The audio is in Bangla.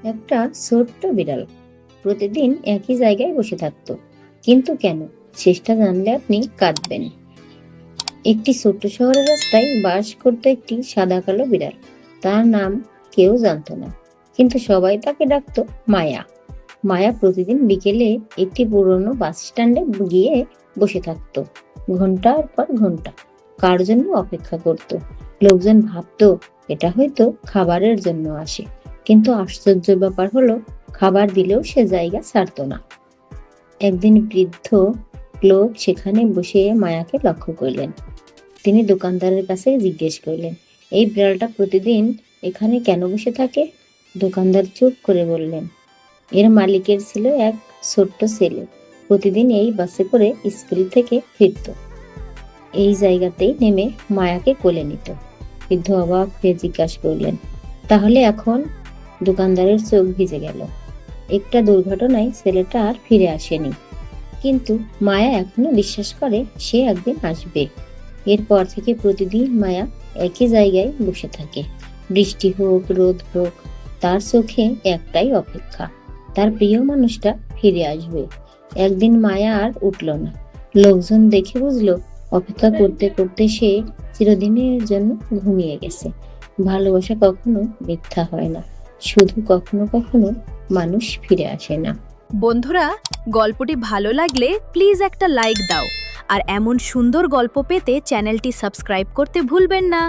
একটা ছোট্ট বিড়াল প্রতিদিন একই জায়গায় বসে থাকতো। কিন্তু কেন? শেষটা জানলে আপনি কাঁদবেন। একটি ছোট্ট শহরের রাস্তায় বাস করতো একটি সাদা কালো বিড়াল। তার নাম কেউ জানতো না, কিন্তু সবাই তাকে ডাকতো মায়া। মায়া প্রতিদিন বিকেলে একটি পুরনো বাস স্ট্যান্ডে গিয়ে বসে থাকতো, ঘন্টার পর ঘন্টা কার জন্য অপেক্ষা করত। লোকজন ভাবতো এটা হয়তো খাবারের জন্য আসে, কিন্তু আশ্চর্য ব্যাপার হলো খাবার দিলেও সে জায়গা ছাড়তো না। একদিন বৃদ্ধ লোক সেখানে বসে মায়াকে লক্ষ্য করলেন। তিনি দোকানদারের কাছে জিজ্ঞেস করলেন, এই বিড়ালটা প্রতিদিন এখানে কেন বসে থাকে? দোকানদার চুপ করে বললেন, এর মালিকের ছিল এক ছোট্ট ছেলে, প্রতিদিন এই বাসে করে স্কুল থেকে ফিরত, এই জায়গাতেই নেমে মায়াকে কোলে নিত। বৃদ্ধ অবাক হয়ে জিজ্ঞাসা করলেন, তাহলে এখন? দোকানদারের চোখ ভিজে গেল। একটা দুর্ঘটনায় ছেলেটা আর ফিরে আসেনি, কিন্তু মায়া এখনো বিশ্বাস করে সে একদিন আসবে। এরপর থেকে প্রতিদিন মায়া একই জায়গায় বসে থাকে। বৃষ্টি হোক, রোদ হোক, তার চোখে একটাই অপেক্ষা, তার প্রিয় মানুষটা ফিরে আসবে। একদিন মায়া আর উঠল না। লোকজন দেখে বুঝলো অপেক্ষা করতে করতে সে চিরদিনের জন্য ঘুমিয়ে গেছে। ভালোবাসা কখনো মিথ্যা হয় না, শুধু কখনো কখনো মানুষ ফিরে আসে না। বন্ধুরা, গল্পটি ভালো লাগলে প্লিজ একটা লাইক দাও আর এমন সুন্দর গল্প পেতে চ্যানেলটি সাবস্ক্রাইব করতে ভুলবেন না।